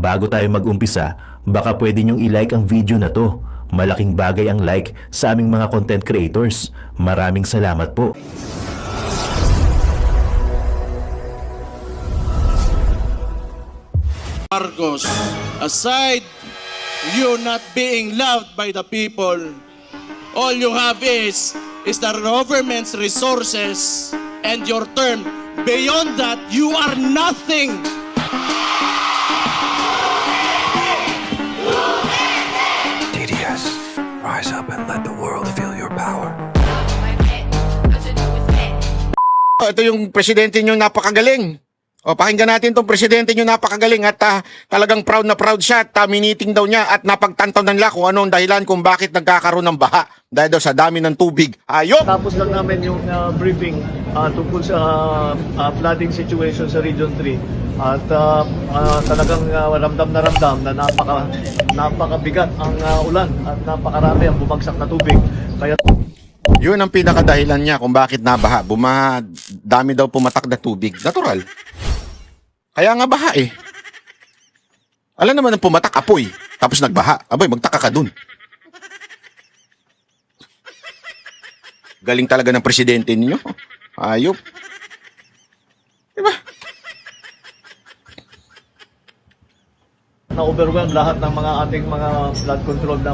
Bago tayo mag-umpisa, baka pwede nyong i-like ang video na to. Malaking bagay ang like sa aming mga content creators. Maraming salamat po. Marcos, aside you not being loved by the people, all you have is the government's resources and your term. Beyond that, you are nothing. TDS, rise up and let the world feel your power. Ito yung presidente nyo napakagaling. O, pakinggan natin itong presidente nyo napakagaling at talagang proud na proud siya at miniting daw niya at napagtantaw na nila kung ano ang dahilan kung bakit nagkakaroon ng baha dahil daw sa dami ng tubig. Ayop! Tapos lang namin yung briefing tungkol sa flooding situation sa Region 3 at talagang ramdam na napakabigat ang ulan at napakarami ang bumagsak na tubig. Kaya Yun ang pinakadahilan niya kung bakit nabaha. Bumaha, dami daw pumatak na tubig. Natural. Kaya nga baha eh. Alam naman ang pumatak, apoy. Tapos nagbaha. Abay, magtaka ka dun. Galing talaga ng presidente ninyo. Ayop. Diba? na-overwhelm lahat ng mga ating mga flood control na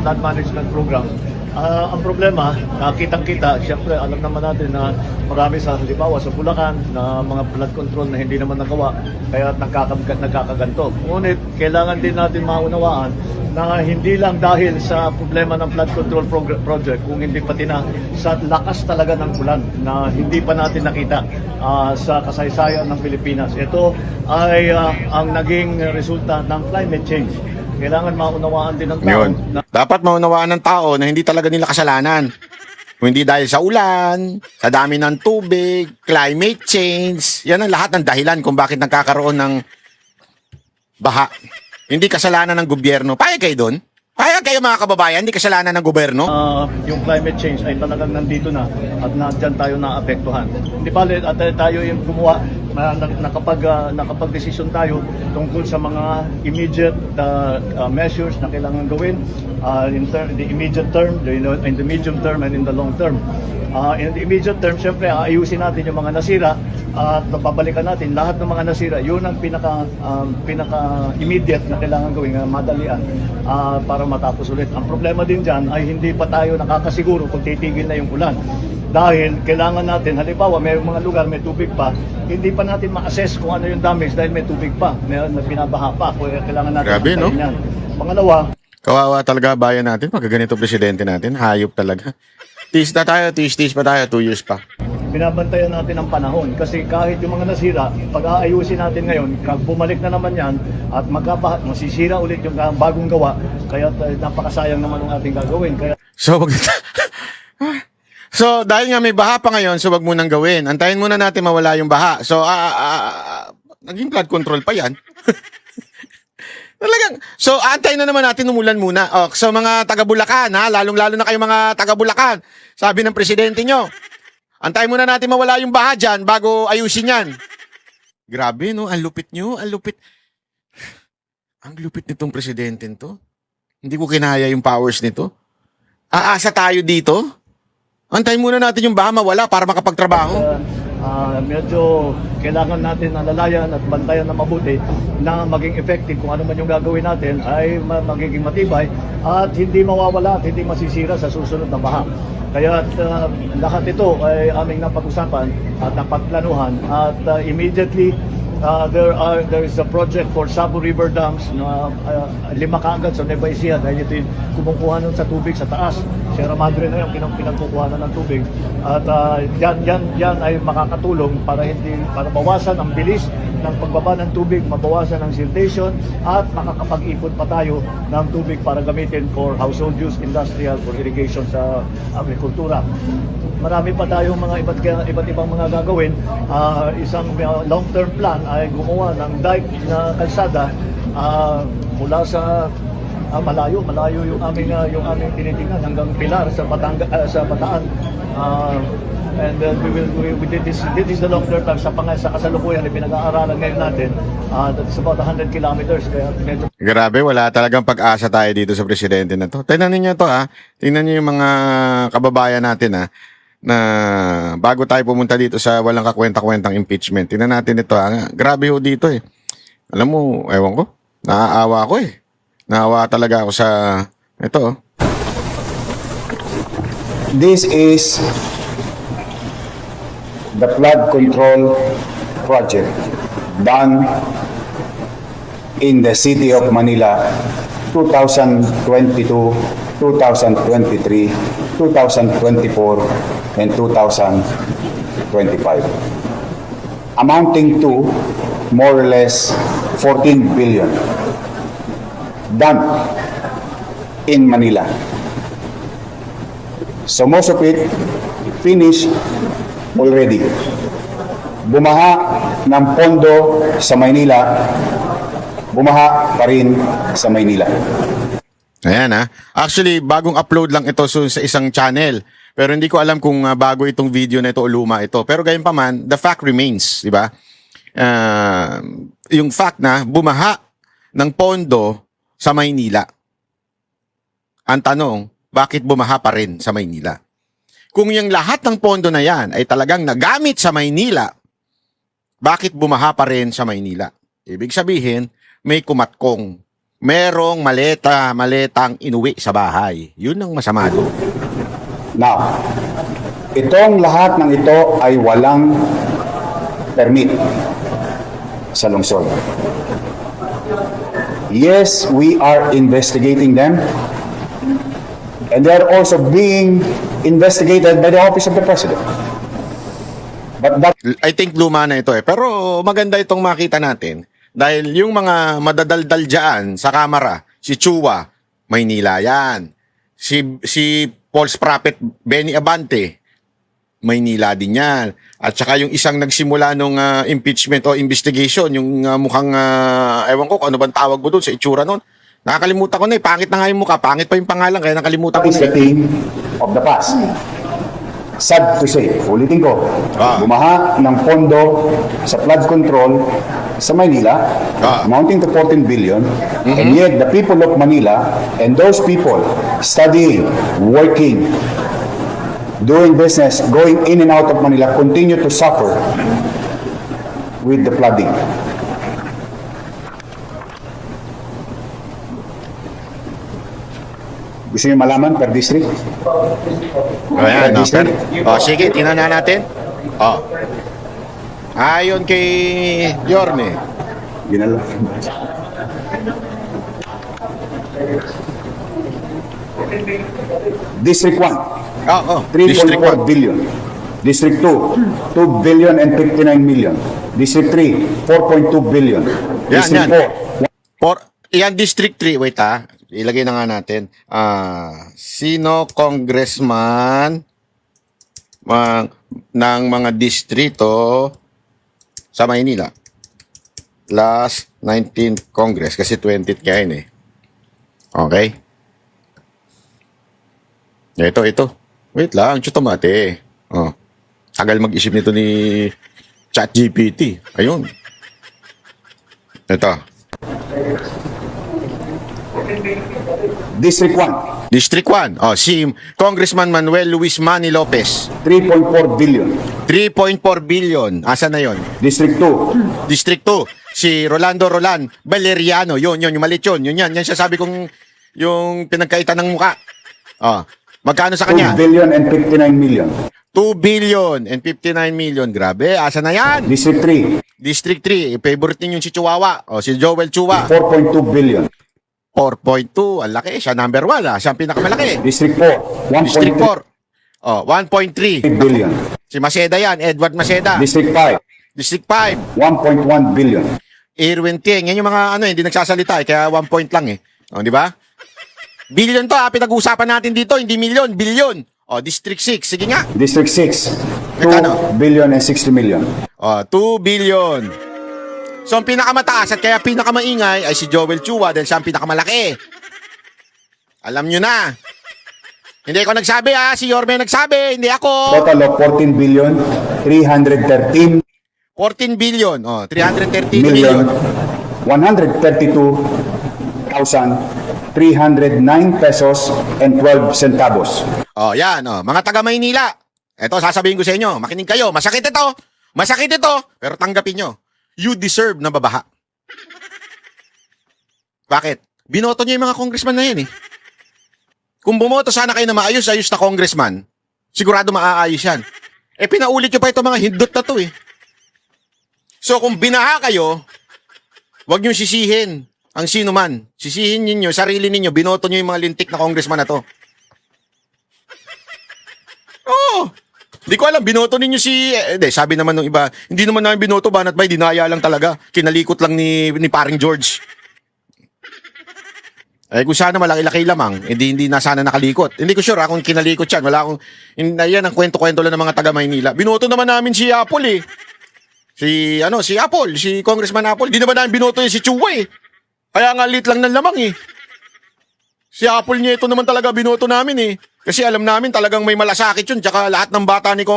flood management program. Ang problema, kitang-kita, siyempre alam naman natin na marami sa halimbawa sa Bulacan na mga flood control na hindi naman nagawa kaya nagkakaganto. Ngunit kailangan din natin maunawaan na hindi lang dahil sa problema ng flood control project, kung hindi pati na sa lakas talaga ng ulan na hindi pa natin nakita sa kasaysayan ng Pilipinas. Ito ay ang naging resulta ng climate change. Kailangan maunawaan din ng tao. Yun. Dapat maunawaan ng tao na hindi talaga nila kasalanan. Kung hindi dahil sa ulan, sa dami ng tubig, climate change, yan ang lahat ng dahilan kung bakit nagkakaroon ng baha. Hindi kasalanan ng gobyerno. Payag kayo doon? Payag kayo mga kababayan, hindi kasalanan ng gobyerno? Yung climate change ay talagang nandito na at nandyan tayo naapektuhan. Hindi pala at tayo yung gumawa, nakapag-desisyon tayo tungkol sa mga immediate measures na kailangan gawin in the immediate term, in the medium term and in the long term. In the immediate term, syempre, ayusin natin yung mga nasira at babalikan natin lahat ng mga nasira. Yun ang pinaka-immediate na kailangan gawin, madalian para matapos ulit. Ang problema din dyan ay hindi pa tayo nakakasiguro kung titigil na yung ulan. Dahil kailangan natin, halimbawa may mga lugar may tubig pa, hindi pa natin ma-assess kung ano yung damage dahil may tubig pa, may binabaha pa. Kailangan natin Grabe, no? yan. Pangalawa, Kawawa talaga bayan natin, pag ganito presidente natin, hayop talaga. Tiis na tayo, tiis pa tayo, 2 years pa. binabantayan natin ang panahon kasi kahit yung mga nasira, pag aayusin natin ngayon, kag bumalik na naman yan at masisira ulit yung bagong gawa, kaya napakasayang naman ang ating gagawin. Kaya So, dahil nga may baha pa ngayon, so wag munang gawin. Antayin muna natin mawala yung baha. So, naging flood control pa yan. Talagang, so, antayin na naman natin umulan muna. So, mga taga-Bulacan, lalong-lalo na kayo mga taga-Bulacan, sabi ng presidente nyo, antayin muna natin mawala yung baha dyan bago ayusin yan. Grabe, no? Ang lupit nyo, ang lupit. Ang lupit nitong presidente to. Hindi ko kinaya yung powers nito. Aasa tayo dito? Antayin muna natin yung baha mawala para makapagtrabaho. Medyo kailangan natin alalayan at bantayan na mabuti na maging effective kung ano man yung gagawin natin ay magiging matibay at hindi mawawala at hindi masisira sa susunod na baha. Kaya lahat ito ay aming napag-usapan at napagplanuhan at immediately there is a project for Sabo River Dams na 5 kaagad sa Nueva Ecija dahil ito yung kumukuha nun sa tubig sa taas. Sierra Madre na yung pinagkukuha na ng tubig. At yan ay makakatulong para bawasan ang bilis ng pagbaba ng tubig, mabawasan ang siltation at makakapag-ipon pa tayo ng tubig para gamitin for household use, industrial, for irrigation sa agrikultura. Marami pa tayong mga iba't ibang mga gagawin. Isang long-term plan ay gumawa ng dike na kalsada mula sa malayo yung aming tinitingnan hanggang Pilar sa Bataan. And this is the long-term plan. Sa kasalukuyan, pinag-aaralan ngayon natin, that is about 100 kilometers. Kaya medyo Grabe, wala talagang pag-asa tayo dito sa presidente na to. Tingnan niyo to ha. Tingnan niyo yung mga kababayan natin ha, na bago tayo pumunta dito sa walang kakwenta-kwentang impeachment. Tingnan natin ito ha. Grabe ho dito eh. Alam mo, ewan ko. Naaawa ko eh. Naawa talaga ako sa ito. Oh. This is the flood control project done in the city of Manila 2022, 2023, 2024, and 2025, amounting to more or less 14 billion done in Manila. So most of it finished already. Bumaha ng pondo sa Maynila, bumaha pa rin sa Maynila. Ayan ha. Actually, bagong upload lang ito sa isang channel. Pero hindi ko alam kung bago itong video na ito o luma ito. Pero gayon pa man, the fact remains, di ba? Yung fact na bumaha ng pondo sa Maynila. Ang tanong, bakit bumaha pa rin sa Maynila? Kung yung lahat ng pondo na yan ay talagang nagamit sa Maynila, bakit bumaha pa rin sa Maynila? Ibig sabihin, may kumatkong. Merong maletang inuwi sa bahay. Yun ang masama doon. Now, itong lahat ng ito ay walang permit sa lungsod. Yes, we are investigating them. And they are also being investigated by the Office of the President. But that I think luma na ito eh. Pero maganda itong makita natin. Dahil yung mga madadaldal dyan sa kamera, si Chua, Maynila yan. Si False Prophet Benny Abante, Maynila din yan. At saka yung isang nagsimula nung impeachment o investigation, yung mukhang, ewan ko kung ano bang tawag mo doon sa itsura noon. Nakakalimutan ko na eh. Pangit na nga yung mukha. Pangit pa yung pangalan. Kaya nakalimutan ko is na the eh. thing of the past. Sad to say, ulitin ko, bumaha ng pondo sa flood control sa Manila, amounting to 14 billion, and yet the people of Manila and those people studying, working, doing business, going in and out of Manila continue to suffer with the flooding. Gusto niyo malaman per district? Ayan, Per no, district? sige, tingnan na natin. Ayon kay Yorme. Yun na lang. District 1, District 3.4 1. billion. District 2, 2 billion and 59 million. District 3, 4.2 billion. Yan, District yan. Yan, District 3. Wait ilagay na nga natin. Sino congressman ng mga distrito sa Maynila? Last 19th Congress. Kasi 20th kaya yun eh. Okay? Ito. Wait lang, chutomate. Tagal mag-isip nito ni ChatGPT. Ayun. Ito. District 1, District 1. Si Congressman Manuel Luis Manny Lopez. 3.4 billion. 3.4 billion. Asa na yon? District 2, District 2. Si Rolando Roland Valeriano. Yun, yung malit yun. Yun yan. Yan siya sabi kong yung pinagkaitan ng muka. Magkano sa 2 kanya? billion and 59 million. 2 billion and 59 million. Grabe. Asa na yan? District 3, District 3. Favorite ninyo si Chihuahua. Si Joel Chua. 4.2 billion. 4.2. Ang laki. Siya number 1. Siya ang pinakamalaki. District 4, District 1.3 4. 1.3. billion. Si Maceda yan. Edward Maceda. District 5, District 5. 1.1 billion. Irwin Ting. Yan yung mga hindi nagsasalita kaya 1 point lang eh. Di ba? Billion to pinag-uusapan natin dito, hindi milyon, billion. District 6. Sige nga. District 6, Magkano? 2 billion and 60 million. 2 billion. So ang pinakamataas at kaya pinakamaingay ay si Joel Chua dahil siya ang pinakamalaki. Alam nyo na. Hindi ako nagsabi si Yorme nagsabi, hindi ako. Total of 14 billion 313 14 billion, 313 million million. 132,309 pesos and 12 centavos. Yan, mga taga Maynila. Ito, sasabihin ko sa inyo, makinig kayo, masakit ito, pero tanggapin nyo. You deserve na babaha. Bakit? Binoto niyo yung mga congressman na yan eh. Kung bumoto sana kayo na maayos-ayos na congressman, sigurado maaayos yan. Pinaulit nyo pa ito mga hindot na to eh. So kung binaha kayo, huwag nyo sisihin ang sino man. Sisihin ninyo, sarili ninyo, binoto nyo yung mga lintik na congressman na to. Hindi ko alam, binoto ninyo sabi naman ng iba, hindi naman namin binoto, banat bay, dinaya lang talaga. Kinalikot lang ni paring George. Kung sana malaki-laki lamang, hindi na sana nakalikot. Hindi ko sure kung kinalikot yan. Wala akong, yan ang kwento-kwento lang ng mga taga Maynila. Binoto naman namin si Apple eh. Si Apple, si Congressman Apple. Di naman namin binoto yun si Chua eh. Kaya nga lit lang ng lamang eh. Si Apple niya ito naman talaga binoto namin eh. Kasi alam namin talagang may malasakit yun. Tsaka lahat ng bata ni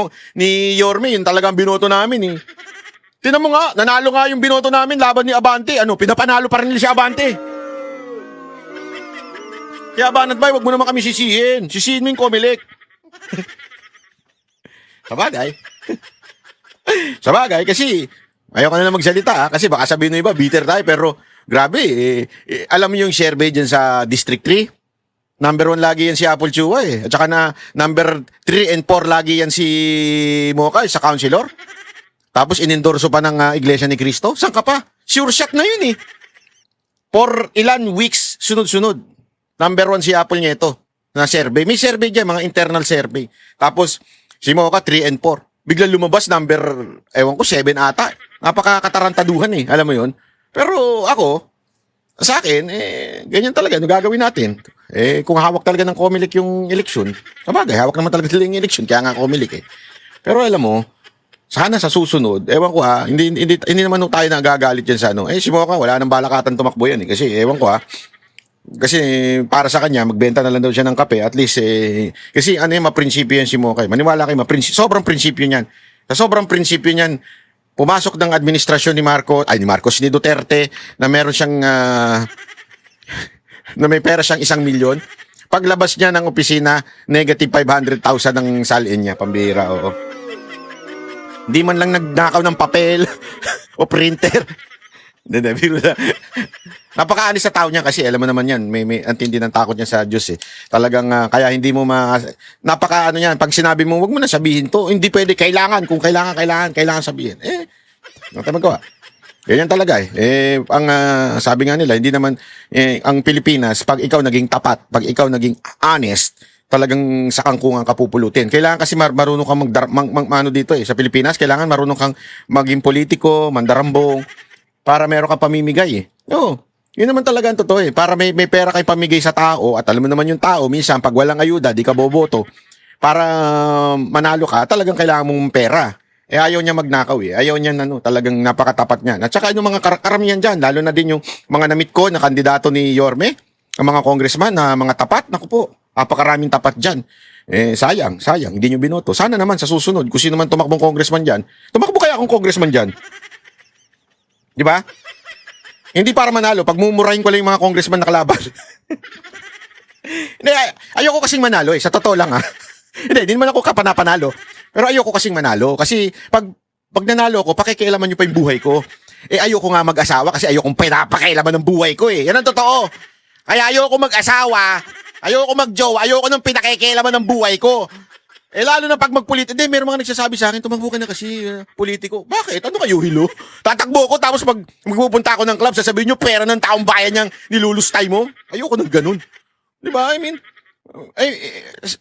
Yorme, yun talagang binoto namin eh. Tinan mo nga, nanalo nga yung binoto namin laban ni Abante. Pinapanalo pa rin nila si Abante. Kaya banat bay, wag mo naman kami sisihin. Sisihin mo yung Comelec. Sabagay, kasi ayoko na magsalita kasi baka sabihin ng iba, bitter tayo, pero grabe, alam mo yung survey dyan sa District 3? Number 1 lagi yan si Apple Chua eh. At saka number 3 and 4 lagi yan si Mocha sa councilor. Tapos inendorso pa ng Iglesia ni Cristo. Saan ka pa? Sure shot na yun eh. For ilan weeks sunod-sunod. Number 1 si Apple niya ito na survey. May survey dyan, mga internal survey. Tapos si Mocha 3 and 4. Biglang lumabas number, 7 ata. Napakakatarantaduhan eh. Alam mo yun? Pero ako, sa akin, ganyan talaga. Ano gagawin natin? Kung hawak talaga ng Comelec yung eleksyon, sabagay, hawak naman talaga sila yung eleksyon, kaya nga Comelec eh. Pero alam mo, sana sa susunod, ewan ko hindi naman tayo nagagalit yan sa si Mocha, wala nang balakatan tumakbo yan eh. Kasi, ewan ko kasi para sa kanya, magbenta na lang daw siya ng kape, at least, kasi maprinsipyo yan si Mocha. Maniwala kayo, sobrang prinsipyo niyan. Sa sobrang prinsipyo niyan, pumasok ng administrasyon ni Duterte, na meron siyang, na may pera siyang 1 milyon. Paglabas niya ng opisina, negative 500,000 ang salin niya, pambira, oo. Hindi man lang nagnakaw ng papel o printer. Biro na. Napakaanis sa tao niya kasi alam mo naman yan, may antindi ng takot niya sa Diyos eh. Talagang kaya hindi mo napakaano yan, pag sinabi mo wag mo na sabihin to, hindi pwede, kailangan sabihin. Ano tayo magawa? Ganyan talaga eh. Ang sabi nga nila, hindi naman ang Pilipinas, pag ikaw naging tapat, pag ikaw naging honest, talagang sa kangkungan ka pupulutin. Kailangan kasi marunong kang dito sa Pilipinas, kailangan marunong kang maging politiko, mandarambong, para meron kang pamimigay eh. Oo. Yun naman talaga ang totoo eh. Para may pera kay pamigay sa tao, at alam mo naman yung tao, minsan pag walang ayuda, di ka boboto. Para manalo ka, talagang kailangan mong pera. Ayaw niya magnakaw eh. Ayaw niya talagang napakatapat niya. At saka yung mga karamihan dyan, lalo na din yung mga namit ko na kandidato ni Yorme, ang mga congressman na mga tapat, naku po, napakaraming tapat dyan. Sayang, hindi nyo binoto. Sana naman sa susunod, kung sino man tumakbong congressman dyan, tumakbo kaya akong congressman dyan. Di ba? Hindi para manalo, pag mumurahin ko lang yung mga congressman na kalaban. Ayoko kasing manalo eh, sa totoo lang Hindi naman ako kapanapanalo. Pero ayoko kasing manalo. Kasi pag nanalo ko, pakikialaman nyo pa yung buhay ko. Ayoko nga mag-asawa kasi ayokong pinapakialaman ng buhay ko eh. Yan ang totoo. Kaya ayoko mag-asawa, ayoko mag-jowa, ayoko nang pinakikialaman ng buhay ko. Lalo na pag magpolitiko. Hindi, meron mga nagsasabi sa akin, tumakbo ka na kasi politiko. Bakit? Ano kayo, hilo? Tatakbo ko, tapos pag magpupunta ako ng club, sasabihin nyo, pera ng taong bayan niyang nilulustay mo. Ayoko ng ganun. Di ba? I mean,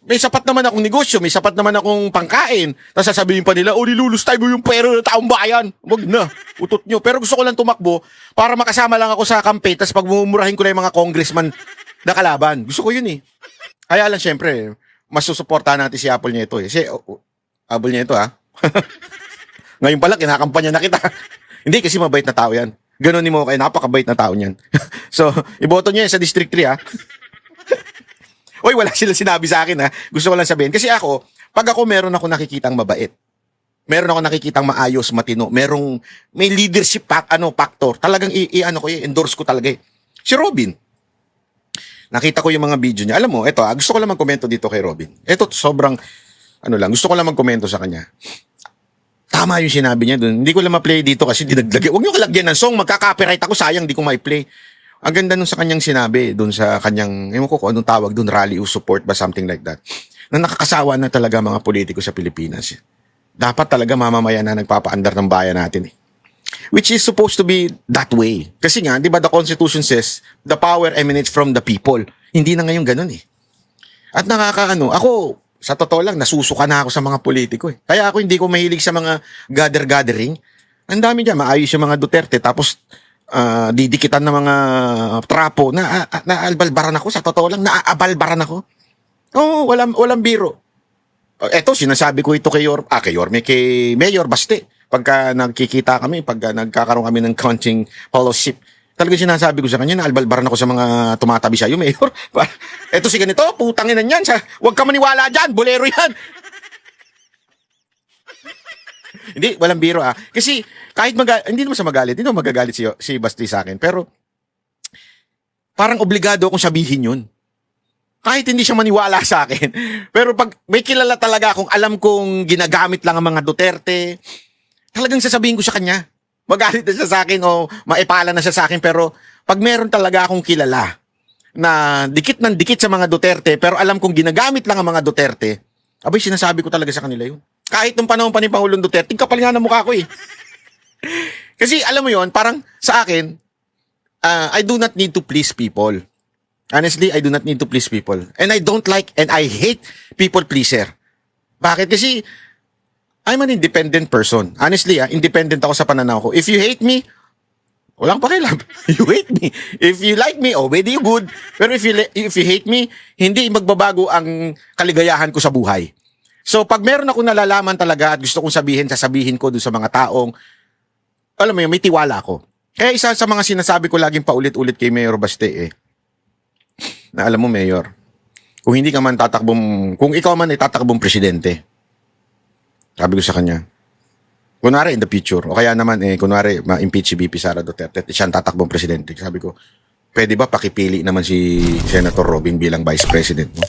may sapat naman akong negosyo, may sapat naman akong pangkain. Tapos sasabihin pa nila, nilulustay mo yung pera ng taong bayan. Wag na, utot nyo. Pero gusto ko lang tumakbo para makasama lang ako sa kampe, tapos pag mumurahin ko na yung mga congressman na kalaban. Gusto ko yun eh. Kaya lang, syempre, mas susuportahan natin si Apple niya ito eh. Kasi, Apple niya ito Ngayon pala, kinakampanya na kita. Hindi, kasi mabait na tao yan. Ganon ni Mocha, napakabait na tao niyan. So, iboto niya yan sa District 3 Hoy, wala sila sinabi sa akin ha. Gusto ko lang sabihin. Kasi ako, pag ako meron ako nakikitang mabait, meron ako nakikitang maayos, matino, may leadership factor, talagang i-endorse ko talaga eh. Si Robin, nakita ko yung mga video niya. Alam mo, eto, gusto ko lang magkomento dito kay Robin. Eto, sobrang, gusto ko lang magkomento sa kanya. Tama yung sinabi niya dun. Hindi ko lang ma-play dito kasi dinaglag. Huwag niyo kalagyan ng song, magka-copyright ako, sayang, di ko ma-play. Ang ganda nun sa kanyang sinabi, dun sa kanyang, ewan ko kung anong tawag dun, rally of support ba, something like that. Na nakakasawa na talaga mga politiko sa Pilipinas. Dapat talaga mamamayan na nagpapaandar ng bayan natin eh. Which is supposed to be that way. Kasi nga, di ba the Constitution says, the power emanates from the people. Hindi na ngayon ganun eh. At ako, sa totoo lang, nasusuka na ako sa mga politiko eh. Kaya ako hindi ko mahilig sa mga gather-gathering. Ang dami dyan, maayos yung mga Duterte, tapos didikitan ng mga trapo, naalbalbaran ako, sa totoo lang, naaabalbaran ako. Oo, walang biro. Eto, sinasabi ko ito kay Mayor Baste. Pagka nagkikita kami, pagka nagkakaroon kami ng counting fellowship, talagang sinasabi ko sa kanya, naalbalbaran ako sa mga tumatabi sa'yo, Mayor. Eto si ganito, putangin na yan. Huwag ka maniwala dyan, bolero yan. Hindi, walang biro Kasi kahit hindi naman sa magalit, hindi naman magagalit si Basti sa akin. Pero parang obligado akong sabihin yun. Kahit hindi siya maniwala sa akin. Pero pag may kilala talaga akong alam kong ginagamit lang ang mga Duterte, talagang sasabihin ko sa kanya. Magalit na siya sa akin o maipala na siya sa akin. Pero pag meron talaga akong kilala na dikit ng dikit sa mga Duterte, pero alam kong ginagamit lang ang mga Duterte, abay, sinasabi ko talaga sa kanila yun. Kahit nung panahon pa ni Pangulong Duterte, kapal nga ng mukha ko eh. Kasi alam mo yon, parang sa akin, I do not need to please people. Honestly, I do not need to please people. And I don't like and I hate people pleaser. Bakit? Kasi I'm an independent person. Honestly, independent ako sa pananaw ko. If you hate me, walang pakialam. You hate me. If you like me, maybe you good. Pero if you hate me, hindi magbabago ang kaligayahan ko sa buhay. So, pag meron ako nalalaman talaga at gusto kong sasabihin ko dun sa mga taong, alam mo yun, may tiwala ako. Kaya isa sa mga sinasabi ko laging paulit-ulit kay Mayor Baste na alam mo, Mayor, kung ikaw man ay tatakbong presidente, sabi ko sa kanya, kunwari in the future, o kaya naman, kunwari, ma-impeach si BP Sara Duterte at siya ang tatakbong presidente. Sabi ko, pwede ba pakipili naman si Senator Robin bilang vice president mo?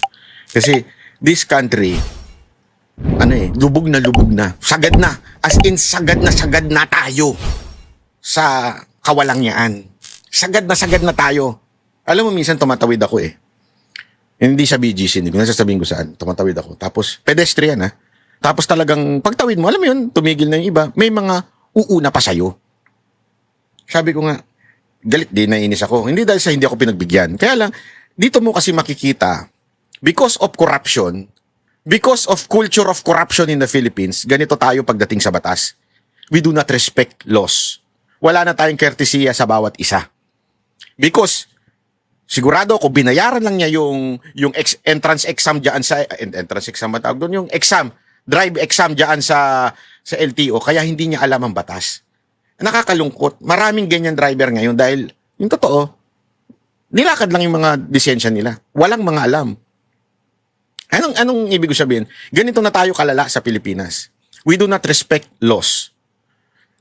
Kasi, this country, lubog na. Sagad na. As in, sagad na tayo sa kawalangyaan. Sagad na tayo. Alam mo, minsan tumatawid ako Hindi sa BGC, hindi ko nasasabihin ko saan. Tumatawid ako. Tapos, pedestrian Tapos talagang, pagtawid mo, alam mo yun, tumigil na yung iba. May mga uuna pa sa'yo. Sabi ko nga, galit din, nainis ako. Hindi dahil sa hindi ako pinagbigyan. Kaya lang, dito mo kasi makikita, because of corruption, because of culture of corruption in the Philippines, ganito tayo pagdating sa batas. We do not respect laws. Wala na tayong courtesy sa bawat isa. Because, sigurado ako, binayaran lang niya yung entrance exam dyan entrance exam ba tawag doon? Yung drive exam dyan sa LTO, kaya hindi niya alam ang batas. Nakakalungkot. Maraming ganyan driver ngayon dahil, yung totoo, nilakad lang yung mga lisensya nila. Walang mga alam. Anong ibig ko sabihin? Ganito na tayo kalala sa Pilipinas. We do not respect laws.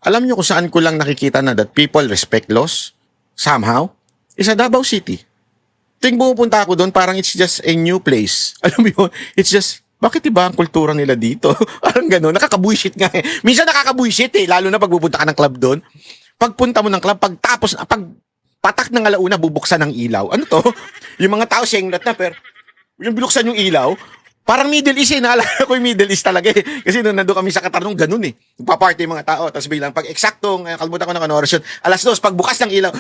Alam niyo kung saan ko lang nakikita na that people respect laws? Somehow? Is sa Davao City. Ting pupunta ako doon, parang it's just a new place. Alam mo yun? It's just, bakit iba ang kultura nila dito? Parang gano'n. Nakakabuisit nga Minsan nakakabuisit lalo na pag pupunta ka ng club doon. Pagpunta mo ng club, pag patak ng alauna, bubuksan ng ilaw. Ano to? Yung mga tao senglat na, pero yung binuksan yung ilaw, parang Middle East naalala ko yung Middle East talaga Kasi nandun kami sa Qatar nung ganun Nagpa-party yung mga tao, tapos biglang pag eksaktong, kalimutan ko ng oras yun, 2:00, pag bukas ng ilaw,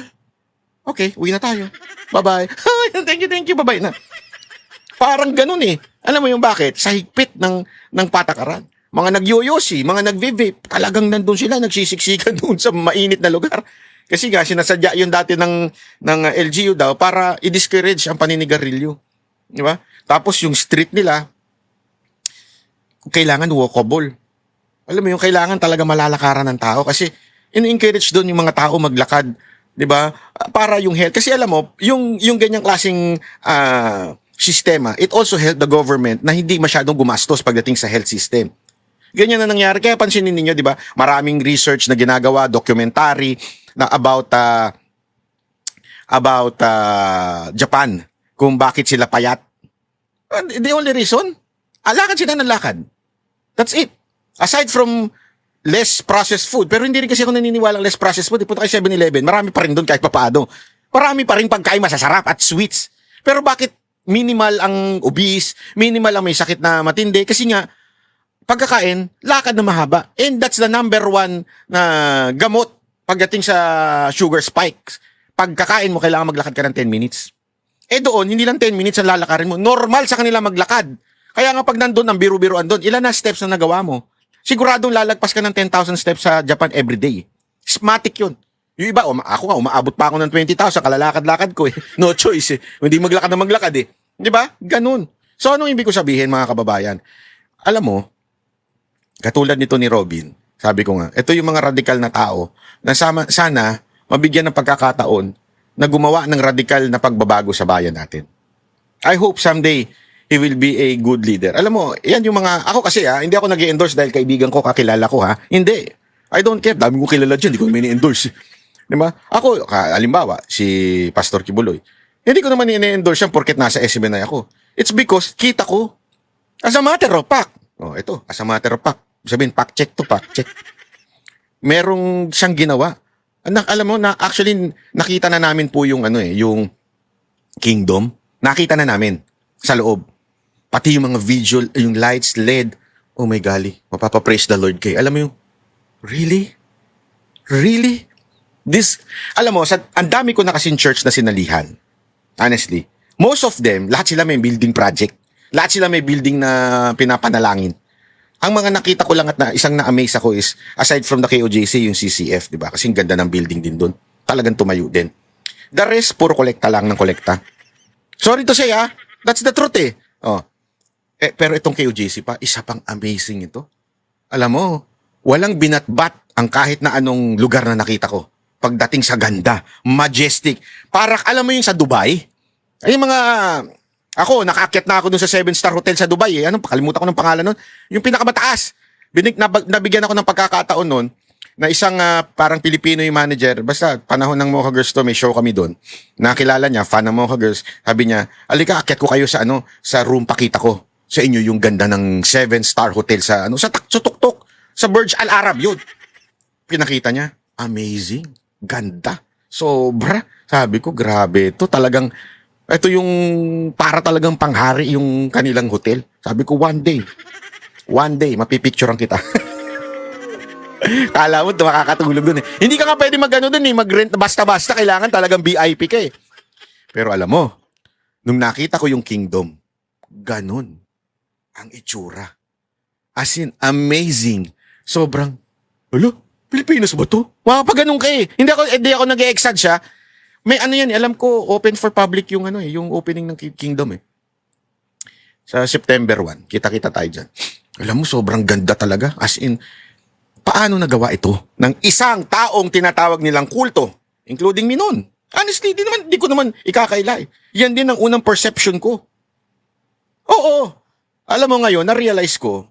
okay, uwi na tayo. Bye-bye. Thank you, bye-bye na. Parang ganun Alam mo yung bakit? Sa higpit ng patakaran. Mga nagyoyosi, mga nagve-vape, talagang nandun sila, nagsisiksikan doon sa mainit na lugar. Kasi nga, sinasadya yun dati ng LGU daw para i-discourage ang paninigarilyo. Di ba? Tapos yung street nila, kailangan walkable. Alam mo yung kailangan talaga malalakaran ng tao kasi in-encourage doon yung mga tao maglakad, 'di ba? Para yung health kasi alam mo, yung ganyang klaseng sistema, it also helped the government na hindi masyadong gumastos pagdating sa health system. Ganyan na nangyari. Kaya pansinin ninyo, di ba? Maraming research na ginagawa, documentary na about Japan, kung bakit sila payat. The only reason, lakad sila ng lakad. That's it. Aside from less processed food, pero hindi rin kasi ako naniniwala less processed food. Punta kay 7-Eleven, marami pa rin doon kahit papaano. Marami pa rin pagkain masasarap at sweets. Pero bakit minimal ang obese, minimal ang may sakit na matindi? Kasi nga, pagkakain, lakad na mahaba. And that's the number one na gamot pagdating sa sugar spikes. Pagkakain mo, kailangan maglakad ka ng 10 minutes. Doon, hindi lang 10 minutes ang lalakarin mo. Normal sa kanila maglakad. Kaya nga pag nandun, ang biru-biruan doon, ilan na steps na nagawa mo? Siguradong lalagpas ka ng 10,000 steps sa Japan everyday. Smatic yun. Yung iba, ako nga, umaabot pa ako ng 20,000, kalalakad-lakad ko eh. No choice eh. Hindi maglakad na maglakad eh. Di ba? Ganun. So, anong ibig ko sabihin, mga kababayan? Alam mo, katulad nito ni Robin, sabi ko nga, ito yung mga radikal na tao na sana mabigyan ng pagkakataon na gumawa ng radikal na pagbabago sa bayan natin. I hope someday he will be a good leader. Alam mo, yan yung mga, ako kasi hindi ako nag-endorse dahil kaibigan ko, kakilala ko Hindi. I don't care. Dami ko kilala dyan, hindi ko mini-endorse. Diba? Ako, halimbawa, si Pastor Kibuloy, hindi ko naman ini-endorse yan porket nasa SMNI ako. It's because kita ko, as a matter of fact, ito, as a matter of fact, sabihin, fact check to fact check. Merong siyang ginawa. Alam mo, actually, nakita na namin po yung, yung kingdom. Nakita na namin sa loob. Pati yung mga visual, yung lights, LED. Oh my golly, mapapapraise the Lord kay. Alam mo yung, really? Really? Alam mo, ang dami ko na kasing church na sinalihan. Honestly. Most of them, lahat sila may building project. Lahat sila may building na pinapanalangin. Ang mga nakita ko lang at isang na-amaze ako is, aside from the KOJC, yung CCF, di ba? Kasi ang ganda ng building din doon. Talagang tumayo din. The rest, puro kolekta lang ng kolekta. Sorry to say, that's the truth eh. Pero itong KOJC pa, isa pang amazing ito. Alam mo, walang binatbat ang kahit na anong lugar na nakita ko. Pagdating sa ganda, majestic. Parang, alam mo yung sa Dubai? Ay, mga... Ako, nakaakyat na ako dun sa 7-star hotel sa Dubai eh. Pakalimutan ko ng pangalan nun. Yung pinakamataas. Nabigyan ako ng pagkakataon nun na isang parang Pilipino yung manager. Basta, panahon ng Mocha Girls to, may show kami dun. Nakilala niya, fan ng Mocha Girls. Sabi niya, alika, akyat ko kayo sa room, pakita ko sa inyo yung ganda ng 7-star hotel sa Tuktok. Sa Burj Al Arab yun. Pinakita niya, amazing. Ganda. Sobra. Sabi ko, grabe. Ito yung para talagang panghari yung kanilang hotel. Sabi ko, one day, mapipicturean kita. Kala mo, makakatulog dun eh. Hindi ka nga pwede mag-ano dun eh, mag-rent basta-basta. Kailangan talagang VIP ka eh. Pero alam mo, nung nakita ko yung kingdom, ganun ang itsura. As in, amazing. Sobrang, Pilipinas ba to? Pag ganun ka eh. Hindi ako nag-e-exad siya. May yan, alam ko, open for public yung yung opening ng kingdom eh. Sa September 1, kita-kita tayo dyan. Alam mo, sobrang ganda talaga. As in, paano nagawa ito ng isang taong tinatawag nilang kulto, including me noon? Honestly, di ko naman ikakaila eh. Yan din ang unang perception ko. Oo. Alam mo ngayon, na-realize ko,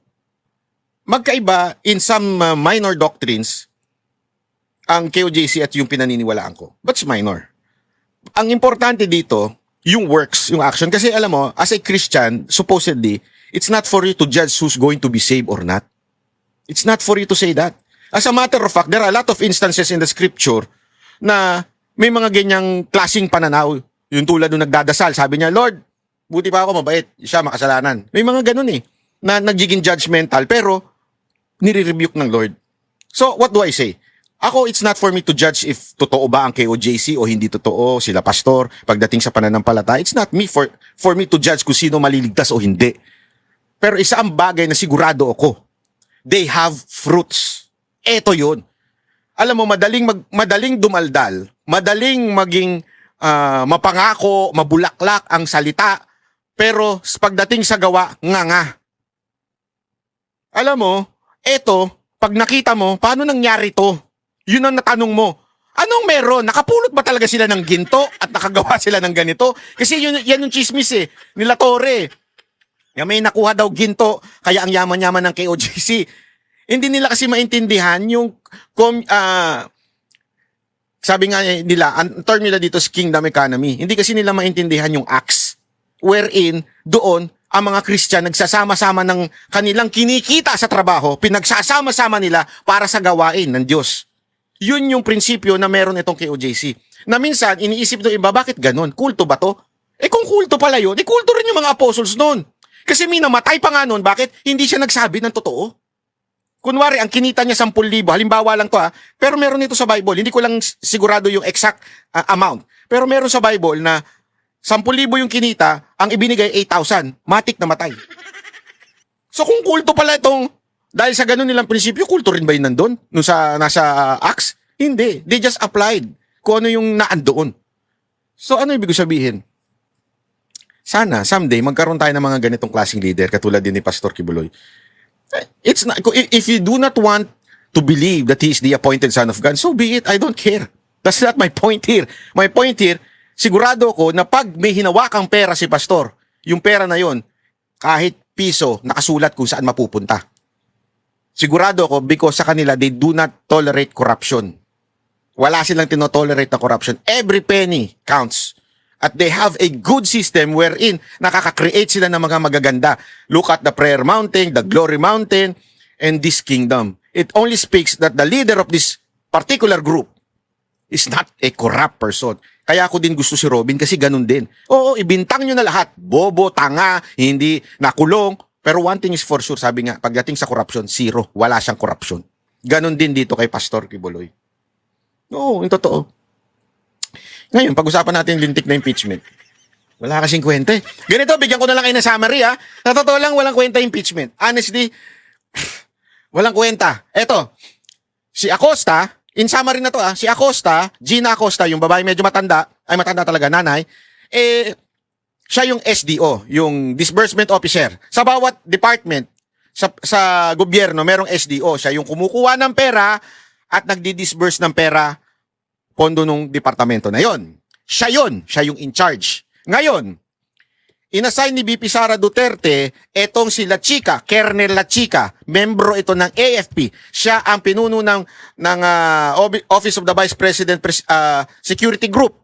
magkaiba in some minor doctrines ang KOJC at yung pinaniniwalaan ko. But it's minor. Ang importante dito, yung works, yung action. Kasi alam mo, as a Christian, supposedly, it's not for you to judge who's going to be saved or not. It's not for you to say that. As a matter of fact, there are a lot of instances in the scripture na may mga ganyang klaseng pananaw. Yung tulad nung nagdadasal, sabi niya, Lord, buti pa ako mabait, siya makasalanan. May mga ganun eh, na nagiging judgmental, pero nire-rebuke ng Lord. So, what do I say? Ako, it's not for me to judge if totoo ba ang KOJC o hindi totoo, sila pastor, pagdating sa pananampalataya. It's not me for me to judge kung sino maliligtas o hindi. Pero isa ang bagay na sigurado ako. They have fruits. Eto yun. Alam mo, madaling dumaldal, madaling maging mapangako, mabulaklak ang salita, pero pagdating sa gawa, nga. Alam mo, eto, pag nakita mo, paano nangyari to? Yun ang natanong mo. Anong meron? Nakapulot ba talaga sila ng ginto at nakagawa sila ng ganito? Kasi yan yung chismis nila Torre. Yung may nakuha daw ginto, kaya ang yaman-yaman ng KOJC. Hindi nila kasi maintindihan yung, sabi nga nila, ang term nila dito is kingdom economy. Hindi kasi nila maintindihan yung acts. Wherein, doon, ang mga Christian nagsasama-sama ng kanilang kinikita sa trabaho, pinagsasama-sama nila para sa gawain ng Diyos. Yun yung prinsipyo na meron itong KOJC. Na minsan, iniisip ng iba, bakit ganun? Kulto ba to? Kung kulto pala yun, kulto rin yung mga apostles noon. Kasi may namatay pa nga noon, bakit hindi siya nagsabi ng totoo? Kunwari, ang kinita niya 10,000, halimbawa lang to pero meron nito sa Bible, hindi ko lang sigurado yung exact amount. Pero meron sa Bible na 10,000 yung kinita, ang ibinigay 8,000, matik na matay. So kung kulto pala itong, dahil sa ganun nilang prinsipyo, kulto rin ba yun nandun? Nasa Acts? Hindi. They just applied kung ano yung naandoon. So ano ibig sabihin? Sana, someday, magkaroon tayo ng mga ganitong klaseng leader, katulad din ni Pastor Kibuloy. It's not, if you do not want to believe that he is the appointed son of God, so be it. I don't care. That's not my point here. My point here, sigurado ko na pag may hinawakang pera si Pastor, yung pera na yon, kahit piso, nakasulat kung saan mapupunta. Sigurado ko because sa kanila, they do not tolerate corruption. Wala silang tinotolerate na corruption. Every penny counts. At they have a good system wherein nakaka-create sila ng mga magaganda. Look at the prayer mountain, the glory mountain, and this kingdom. It only speaks that the leader of this particular group is not a corrupt person. Kaya ako din gusto si Robin kasi ganun din. Oo, ibintang nyo na lahat. Bobo, tanga, hindi nakulong. Pero one thing is for sure, sabi nga, pagdating sa corruption, zero. Wala siyang corruption. Ganun din dito kay Pastor Kibuloy. Oo, yung totoo. Ngayon, pag-usapan natin yung lintik na impeachment. Wala kasing kwenta eh. Ganito, bigyan ko na lang kayo ng summary Sa totoo lang, walang kwenta impeachment. Honestly, walang kwenta. Eto, si Acosta, in summary na to si Acosta, Gina Acosta, yung babae medyo matanda, ay matanda talaga, nanay, siya yung SDO, yung Disbursement Officer. Sa bawat department, sa gobyerno, merong SDO. Siya yung kumukuha ng pera at nagdi-disburse ng pera pondo nung departamento na yon. Siya yung in charge. Ngayon, inassign ni VP Sara Duterte etong si La Chica, Kernel La Chica, membro ito ng AFP. Siya ang pinuno ng Office of the Vice President Security Group,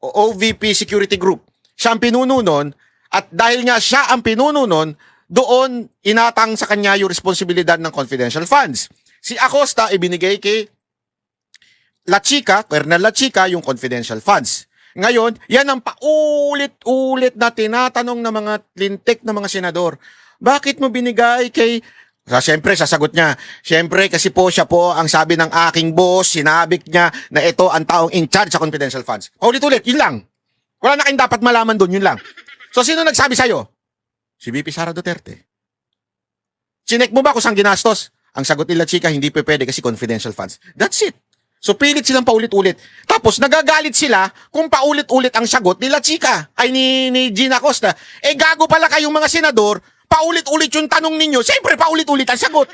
o OVP Security Group. Siya ang pinuno nun, at dahil nga siya ang pinuno nun, doon inatang sa kanya yung responsibilidad ng confidential funds. Si Acosta ibinigay kay La Chica, Kernel La Chica, yung confidential funds. Ngayon, yan ang paulit-ulit na tinatanong ng mga lintik na mga senador. Bakit mo binigay kay... Siyempre, sasagot niya, siyempre kasi po siya po ang sabi ng aking boss, sinabik niya na ito ang taong in charge sa confidential funds. Ulit-ulit, yun lang. Wala na kayong dapat malaman doon, yun lang. So, sino nagsabi sa'yo? Si VP Sara Duterte. Chinek mo ba kung saan ginastos? Ang sagot nila, Chika, hindi pa pwede kasi confidential funds. That's it. So, pilit silang paulit-ulit. Tapos, nagagalit sila kung paulit-ulit ang sagot nila, Chika, ay ni Gina Acosta. Gago pala kayong mga senador, paulit-ulit yung tanong ninyo, siyempre paulit-ulit ang sagot.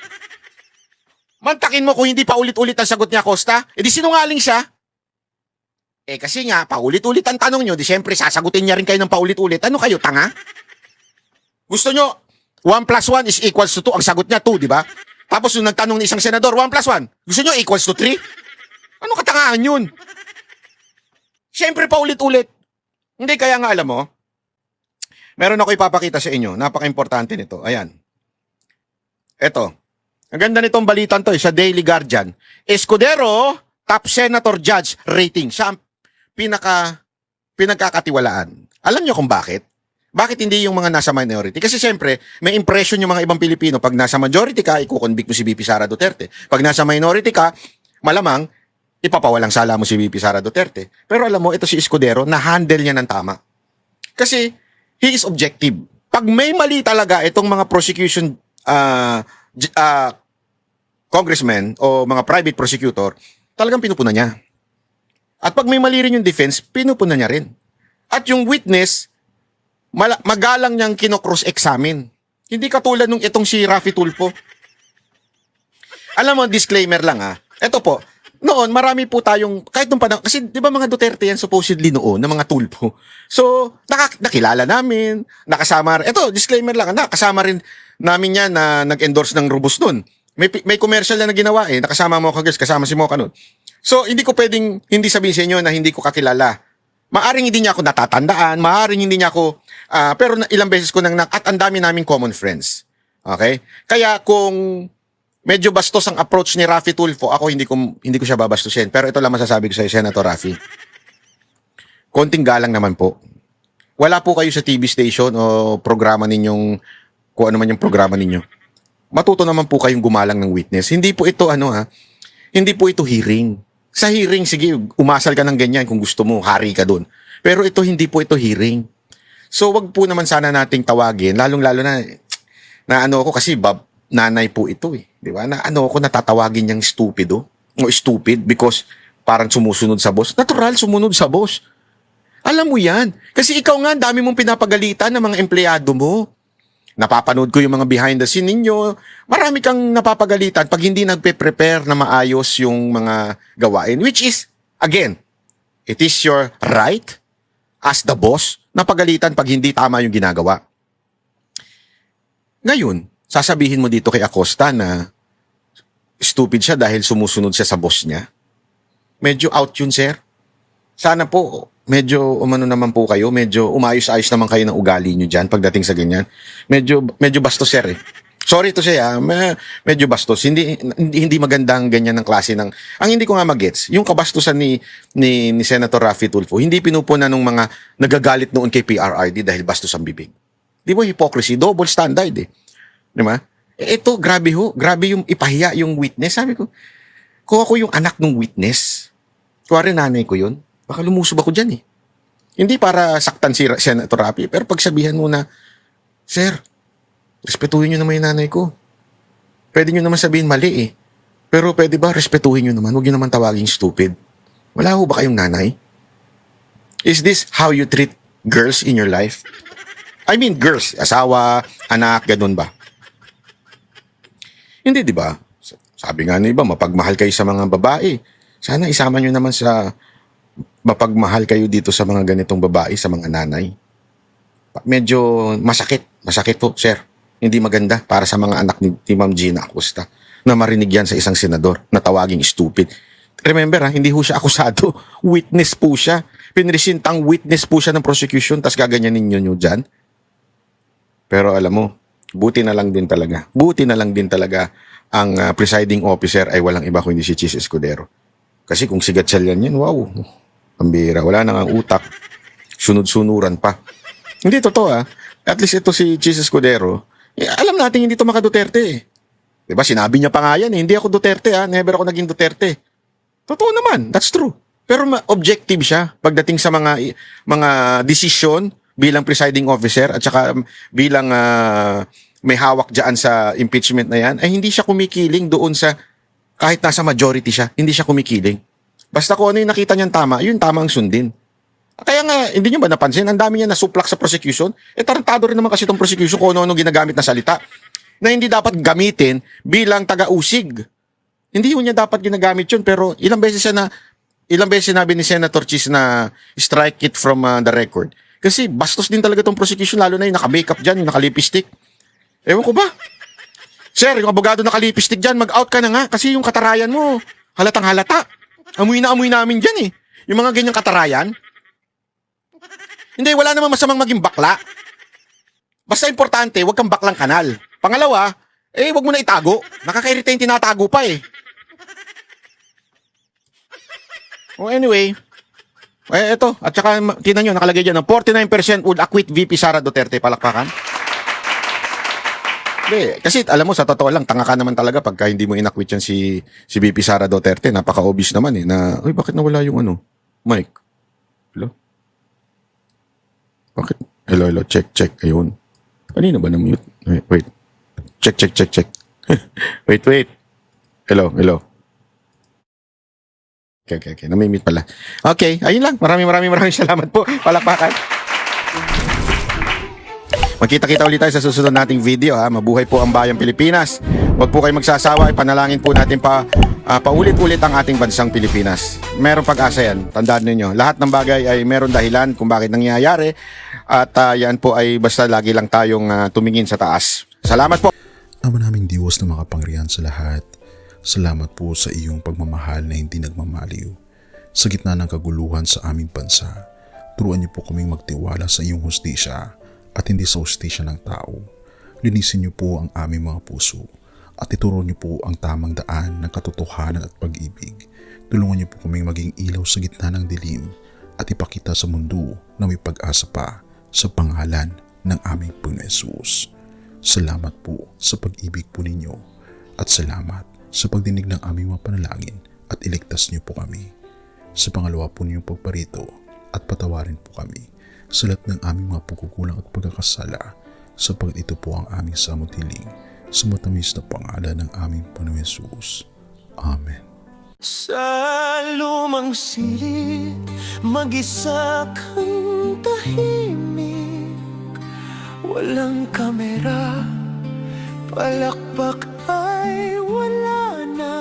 Mantakin mo kung hindi paulit-ulit ang sagot ni Acosta, di sinungaling siya. Kasi nga, paulit-ulit ang tanong nyo, di siyempre sasagutin niya rin kayo ng paulit-ulit. Ano kayo, tanga? Gusto nyo, 1 plus 1 is equals to 2. Ang sagot niya 2, di ba? Tapos nung nagtanong ni isang senador, 1 plus 1, gusto nyo equals to 3? Ano katangahan yun? Siyempre paulit-ulit. Hindi, kaya nga alam mo, meron ako ipapakita sa inyo. Napaka-importante nito. Ayan. Eto. Ang ganda nitong balitan to sa Daily Guardian. Escudero, top senator judge rating. Siya ang pinagkakatiwalaan. Alam nyo kung bakit? Bakit hindi yung mga nasa minority? Kasi siyempre, may impression yung mga ibang Pilipino. Pag nasa majority ka, ikukonvict mo si VP Sara Duterte. Pag nasa minority ka, malamang, ipapawalang sala mo si VP Sara Duterte. Pero alam mo, ito si Escudero, na-handle niya ng tama. Kasi, he is objective. Pag may mali talaga itong mga prosecution congressmen o mga private prosecutor, talagang pinupunan niya. At pag may mali rin yung defense, pinupunan niya rin. At yung witness, magalang niyang kino-cross-examine. Hindi katulad nung itong si Raffy Tulfo. Alam mo, disclaimer lang Ito po, noon, marami po tayong, kahit nung panahon, kasi di ba mga Duterte yan supposedly noon, na mga tulpo. So, nakilala namin, nakasama, eto, disclaimer lang, nakasama rin namin yan na nag-endorse ng Robust nun. May commercial na ginawa nakasama mo guys, kasama si Mocha nun. So, hindi ko pwedeng hindi sabihin sa inyo na hindi ko kakilala. Maaring hindi niya ako natatandaan, maaring hindi niya ako, pero ilang beses ko nang, at ang dami naming common friends. Okay? Kaya kung medyo bastos ang approach ni Raffy Tulfo, ako hindi ko siya babastusin. Pero ito lang masasabi ko sa Senator Raffy. Konting galang naman po. Wala po kayo sa TV station o programa ninyong, kung ano man yung programa ninyo. Matuto naman po kayong gumalang ng witness. Hindi po ito hindi po ito hearing. Sa hearing, sige, umasal ka ng ganyan kung gusto mo, hari ka dun. Pero ito, hindi po ito hearing. So, wag po naman sana nating tawagin, lalong-lalo na ako kasi nanay po ito Di ba? Ako natatawagin niyang stupido o stupid because parang sumusunod sa boss. Natural, sumunod sa boss. Alam mo yan. Kasi ikaw nga, dami mong pinapagalitan ng mga empleyado mo. Napapanood ko yung mga behind the scene ninyo. Marami kang napapagalitan pag hindi nagpe-prepare na maayos yung mga gawain. Which is, again, it is your right as the boss na pagalitan pag hindi tama yung ginagawa. Ngayon, sasabihin mo dito kay Acosta na stupid siya dahil sumusunod siya sa boss niya. Medyo out yun, sir. Sana po, medyo naman po kayo, medyo umayos-ayos naman kayo ng ugali nyo dyan pagdating sa ganyan. Medyo bastos, sir Sorry to say, medyo bastos. Hindi magandang ganyan ng klase ng... Ang hindi ko nga magets, yung kabastusan ni Senator Raffy Tulfo, hindi pinupunan ng mga nagagalit noon kay PRRD dahil bastos ang bibig. Di ba hypocrisy? Double standard Di ba? Ito, grabe yung ipahiya yung witness. Sabi ko, kung ako yung anak ng witness, kuwari nanay ko yun, baka lumusob ako dyan Hindi para saktan si Senator Raffy, pero pagsabihan mo na, sir, respetuhin nyo naman yung nanay ko. Pwede nyo naman sabihin mali Pero pwede ba respetuhin nyo naman? Huwag nyo naman tawaging stupid. Wala ho ba kayong nanay? Is this how you treat girls in your life? I mean girls, asawa, anak, ganun ba? Hindi, di ba? Sabi nga na iba, mapagmahal kayo sa mga babae. Sana isama nyo naman sa mapagmahal kayo dito sa mga ganitong babae, sa mga nanay. Medyo masakit po, sir. Hindi maganda para sa mga anak ni Ma'am Gina Acosta na marinig yan sa isang senador na tawaging stupid. Remember hindi ho siya akusado. Witness po siya. Pinresentang witness po siya ng prosecution tas gaganyanin nyo dyan. Pero alam mo, buti na lang din talaga ang presiding officer ay walang iba kundi si Chis Escudero. Kasi kung sigat siya yan, wow, pambira, wala nang ang utak. Sunod-sunuran pa. Hindi totoo At least ito si Chis Escudero, alam natin hindi ito maka-Duterte Diba? Sinabi niya pa nga yan hindi ako Duterte never ako naging Duterte. Totoo naman, that's true. Pero objective siya pagdating sa mga desisyon bilang presiding officer at saka bilang may hawak dyan sa impeachment na yan, ay hindi siya kumikiling doon sa, kahit nasa majority siya, hindi siya kumikiling. Basta kung ano yung nakita niyang tama, yun tama ang sundin. Kaya nga, hindi niyo ba napansin, ang dami niya nasuplak sa prosecution? Tarantado rin naman kasi itong prosecution kung ano ginagamit na salita na hindi dapat gamitin bilang taga-usig. Hindi yun niya dapat ginagamit yun, pero ilang beses sinabi ni Senator Chis na strike it from the record. Kasi bastos din talaga itong prosecution, lalo na yung naka-makeup dyan, yung naka-lipstick. Ewan ko ba? Sir, yung abogado naka-lipstick dyan, mag-out ka na nga kasi yung katarayan mo, halatang halata. Amoy na amoy namin dyan Yung mga ganyang katarayan. Hindi, wala namang masamang maging bakla. Basta importante, wag kang baklang kanal. Pangalawa, wag mo na itago. Nakaka-irrita yung tinatago pa Oh, anyway. Eto. At saka, tinan nyo, nakalagay dyan, 49% would acquit VP Sara Duterte. Palakpakan. Hindi, kasi alam mo, sa totoo lang, tanga ka naman talaga pagka hindi mo inakwit yan si VP Sara Duterte. Napaka-obvious naman na, bakit nawala yung mic? Hello? Bakit? Hello, check. Ayun. Kanina ba na-mute? Wait. Check. wait. Hello. Okay. Namimute pala. Okay, ayun lang. Maraming salamat po. Palakpakan. Magkita-kita ulit tayo sa susunod nating video Mabuhay po ang bayang Pilipinas. Huwag po kayo magsasawa. Ipanalangin po natin pa paulit-ulit ang ating bansang Pilipinas. Meron pag-asa yan. Tandaan ninyo. Lahat ng bagay ay meron dahilan kung bakit nangyayari. At yan po ay basta lagi lang tayong tumingin sa taas. Salamat po. Ama naming Diyos na makapangyarihan sa lahat, salamat po sa iyong pagmamahal na hindi nagmamaliw. Sa gitna ng kaguluhan sa aming bansa, turuan niyo po kaming magtiwala sa iyong hustisya at hindi sa hustisya ng tao. Linisin niyo po ang aming mga puso at ituro niyo po ang tamang daan ng katotohanan at pag-ibig. Tulungan niyo po kaming maging ilaw sa gitna ng dilim at ipakita sa mundo na may pag-asa pa sa pangalan ng aming Panginoon Hesus. Salamat po sa pag-ibig po ninyo at salamat sa pagdinig ng aming mga panalangin at iligtas niyo po kami. Sa pangalawa po niyong pagparito at patawarin po kami sa lahat ng aming mga pagkukulang at pagkakasala sapagkat ito po ang aming samutiling sa matamis na pangalan ng aming Panginoon Hesus. Amen. Sa lumang silid, mag-isa kang tahimik. Walang kamera, palakpak ay wala na.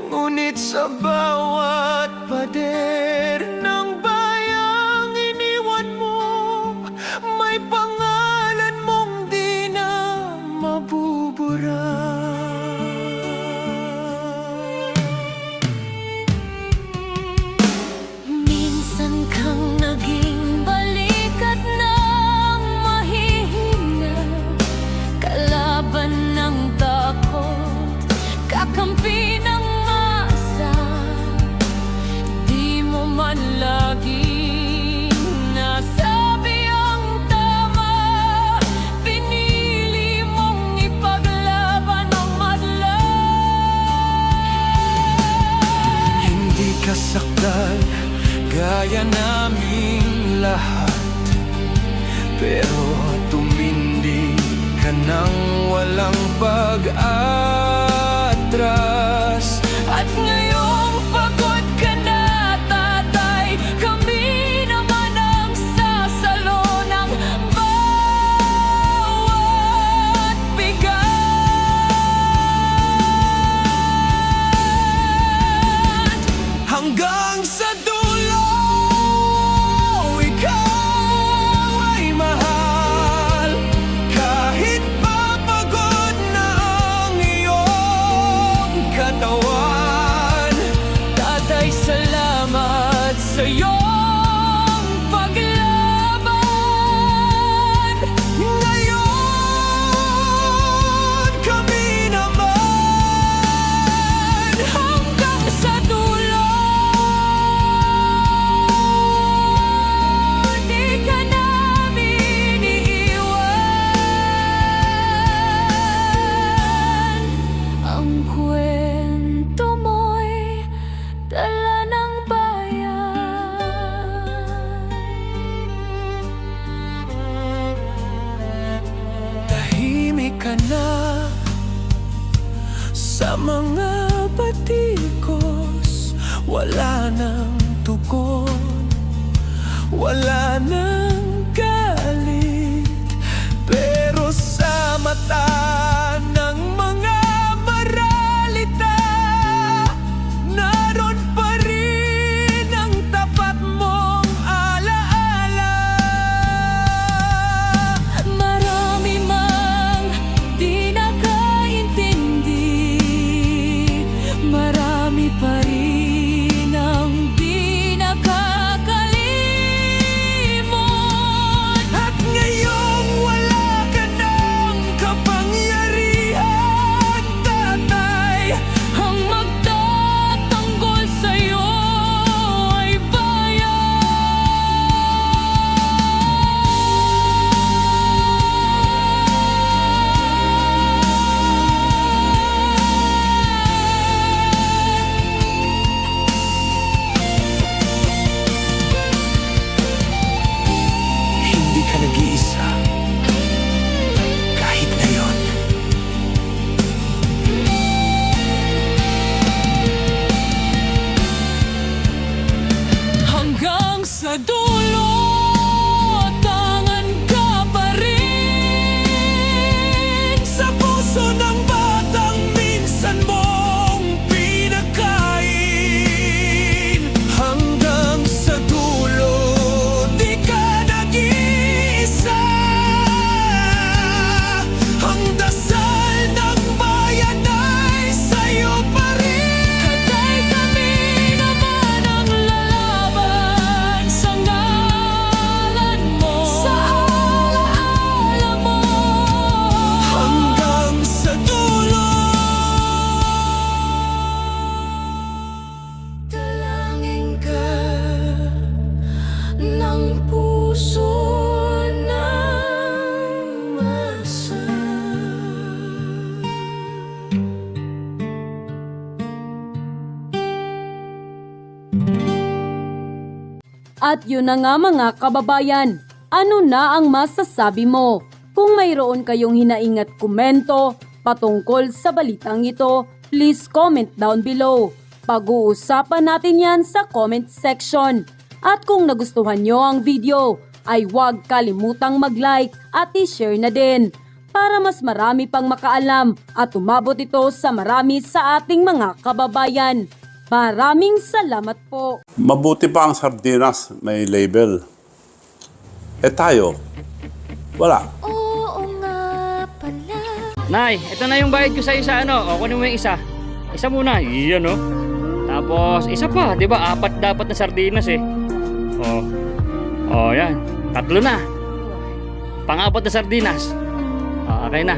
Ngunit sa bawat pader ng bayang iniwan mo, may pangalan mong di na mabubura. Minsan kang naging balikat ng mahihina, kalaban ng takot, kakampi ng masa. Di mo man laging nasabi ang tama, pinili mong ipaglaban ang madla. Hindi ka sakdal gaya naming lahat, pero tumindi ka nang walang pag-atras. At ngayong pagod ka na, tatay, kami naman ang sasalo ng bawat bigat. Hanggang sa dulo, ikaw ay mahal. Kahit papagod na ang iyong katawan. Tatay, salamat sa iyong paglaban. Ngayon, kami naman Hanggang sa dulo, di ka namin iiwan. Ang kwento mo'y dala ng bayan. tahimik ka na sa mga batikos. Wala nang tugon, wala nang galit, pero sa mata ng mga maralita, naroon pa rin ang tapat mong alaala. Marami mang di nakaintindi, marami pa rin ang di nakakalimot. At ngayong wala ka ng kapangyarihan, tatay, Ang magtatanggol sa'yo ay hindi ka nag-iisa. Kahit ngayon. hanggang sa dulo, tangan ka pa rin. Sa puso ng batang minsan mong At yun na nga mga kababayan, ano na ang masasabi mo? Kung mayroon kayong hinaing at komento patungkol sa balitang ito, please comment down below. Pag-uusapan natin yan sa comment section. At kung nagustuhan nyo ang video, ay huwag kalimutang mag-like at i-share na din para mas marami pang makaalam at umabot ito sa marami sa ating mga kababayan. Maraming salamat po. Mabuti pa ang sardinas, may label. Eh tayo, wala. Oo nga pala. Nay, ito na yung bayad ko sa isa, ano? O, kunin mo yung isa. Isa muna, iyan, no? Tapos, isa pa, di ba? 4 dapat na sardinas, eh. O, yan. 3 na. Pang-4 na sardinas. Okay na.